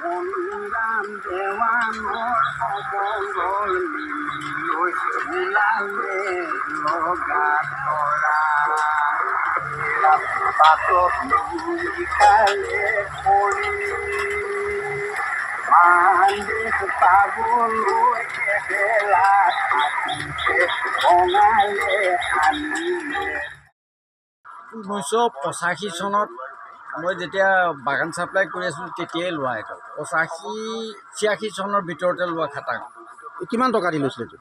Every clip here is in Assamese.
মনৰাম দেৱানৰ অমংগল মিলিলৈ ওলালে লগা তৰা বাটত নিশালে পৰি মালিক পাবলৈ এবেলা থাকিছে বঙালে আনিলে। 1985 চনত মই যেতিয়া বাগান ছাপ্লাই কৰি আছিলোঁ তেতিয়াই লোৱা এইটো 85-86 চনৰ ভিতৰতে লোৱা খাটাং। কিমান টকা দি লৈছিলে এইটো?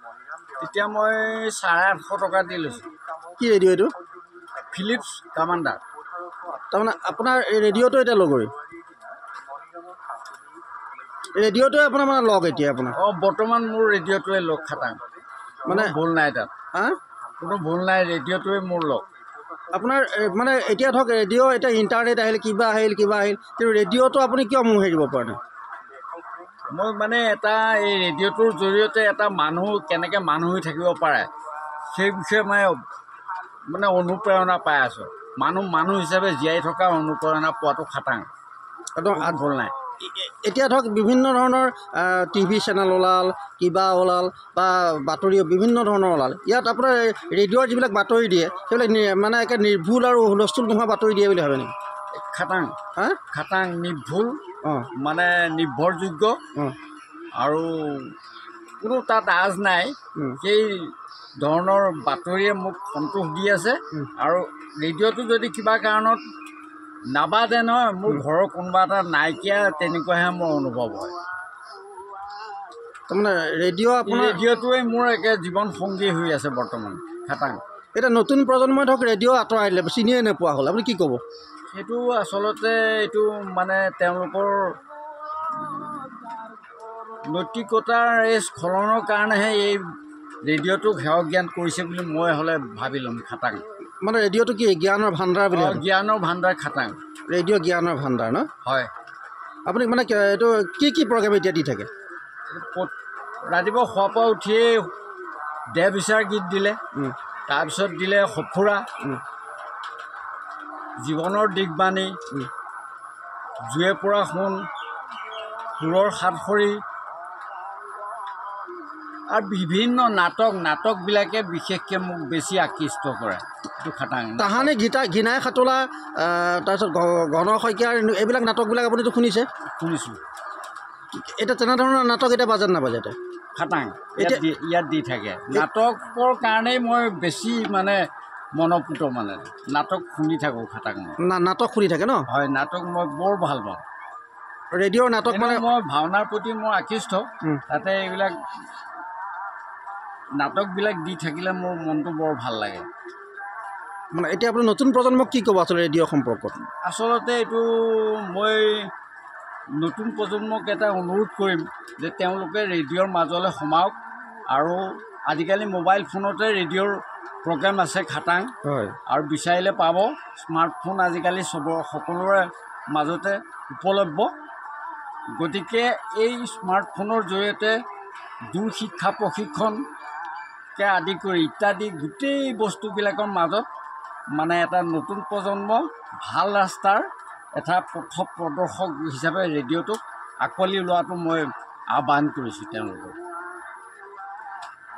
তেতিয়া মই 850 টকা দি লৈছোঁ। কি ৰেডিঅ' এইটো? Philips commander. তাৰমানে আপোনাৰ এই ৰেডিঅ'টো এতিয়া লগৰি ৰেডিঅ'টোৱে আপোনাৰ মানে লগ এতিয়া আপোনাৰ? বৰ্তমান মোৰ ৰেডিঅ'টোৱে লগ খাটাং। মানে ভুল নাই তাত। কোনো ভুল নাই, ৰেডিঅ'টোৱে মোৰ লগ। আপোনাৰ মানে এতিয়া ধৰক ৰেডিঅ' এতিয়া ইণ্টাৰনেট আহিল কিবা আহিল কিন্তু ৰেডিঅ'টো আপুনি কিয় মোৰ হেৰি দিব পৰা নাই? মই মানে এটা এই ৰেডিঅ'টোৰ জৰিয়তে এটা মানুহ কেনেকৈ মানুহ হৈ থাকিব পাৰে সেই বিষয়ে মানে অনুপ্ৰেৰণা পাই আছোঁ। মানুহ হিচাপে জীয়াই থকা অনুপ্ৰেৰণা পোৱাটো খাটাং। একদম ভুল নাই। এতিয়া ধৰক বিভিন্ন ধৰণৰ টিভি চেনেল ওলাল, কিবা ওলাল বা বাতৰি বিভিন্ন ধৰণৰ ওলাল। ইয়াত আপোনাৰ ৰেডিঅ'ৰ যিবিলাক বাতৰি দিয়ে সেইবিলাক মানে একে নিৰ্ভুল আৰু হুলস্থুল নোহোৱা বাতৰি দিয়ে বুলি ভাবে নেকি? খাটাং খাটাং নিৰ্ভুল, মানে নিৰ্ভৰযোগ্য আৰু কোনো তাত আজ নাই। সেই ধৰণৰ বাতৰিয়ে মোক সন্তোষ দি আছে। আৰু ৰেডিঅ'টো যদি কিবা কাৰণত নাবাদে নহয়, মোৰ ঘৰৰ কোনোবা এটা নাইকিয়া তেনেকুৱাহে মোৰ অনুভৱ হয়। তাৰমানে ৰেডিঅ'টোৱে মোৰ একে জীৱন সংগী হৈ আছে বৰ্তমান খাটাং। এতিয়া নতুন প্ৰজন্মই ধৰক ৰেডিঅ' আঁতৰাই দিলে, চিনিয়ে নোপোৱা হ'ল। আপুনি কি ক'ব? সেইটো আচলতে এইটো মানে তেওঁলোকৰ নৈতিকতাৰ এই স্খলনৰ কাৰণেহে এই ৰেডিঅ'টোক সেৱা জ্ঞান কৰিছে বুলি মই হ'লে ভাবি ল'ম খাটাং। মানে ৰেডিঅ'টো কি জ্ঞানৰ ভাণ্ডাৰ বুলি? জ্ঞানৰ ভাণ্ডাৰ খাটাং। ৰেডিঅ' জ্ঞানৰ ভাণ্ডাৰ ন? হয়। আপুনি মানে এইটো কি প্ৰগ্ৰেম এতিয়া দি থাকে? ৰাতিপুৱা শোৱাৰ পৰা উঠিয়েই দেহ বিচাৰ গীত দিলে, তাৰপিছত দিলে সফুৰা, জীৱনৰ দিশবাণী, জুয়ে পৰা সোণ, সুৰৰ সাতসৰী আৰু বিভিন্ন নাটকবিলাকে বিশেষকৈ মোক বেছি আকৃষ্ট কৰে। এইটো খাটাং। তাহানি ঘিনাই সাঁতোলা, তাৰপিছত ঘন শইকীয়াৰ এইবিলাক নাটকবিলাক আপুনিতো শুনিছে? শুনিছোঁ। এতিয়া তেনেধৰণৰ নাটক এতিয়া বাজে নাবাজে? এতিয়া খাটাং ইয়াত দি থাকে। নাটকৰ কাৰণেই মই বেছি মানে মনপুত, মানে নাটক শুনি থাকোঁ খাটাং। নাটক শুনি থাকে ন? হয়, নাটক মই বৰ ভাল পাওঁ। ৰেডিঅ'ৰ নাটক মানে মই ভাওনাৰ প্ৰতি মই আকৃষ্ট। তাতে এইবিলাক নাটকবিলাক দি থাকিলে মোৰ মনটো বৰ ভাল লাগে। মানে এতিয়া আপুনি নতুন প্ৰজন্মক কি ক'ব আচলতে ৰেডিঅ' সম্পৰ্কত? আচলতে এইটো মই নতুন প্ৰজন্মক এটা অনুৰোধ কৰিম যে তেওঁলোকে ৰেডিঅ'ৰ মাজলৈ সোমাওক। আৰু আজিকালি মোবাইল ফোনতে ৰেডিঅ'ৰ প্ৰগ্ৰেম আছে খাটাং। হয়। আৰু বিচাৰিলে পাব। স্মাৰ্টফোন আজিকালি সকলোৰে মাজতে উপলব্ধ। গতিকে এই স্মাৰ্টফোনৰ জৰিয়তে দূৰ শিক্ষা প্ৰশিক্ষণকে আদি কৰি ইত্যাদি গোটেই বস্তুবিলাকৰ মাজত মানে এটা নতুন প্ৰজন্ম ভাল ৰাস্তাৰ এটা পথ প্ৰদৰ্শক হিচাপে ৰেডিঅ'টোক আঁকোৱালি লোৱাটো মই আহ্বান কৰিছোঁ তেওঁলোকক।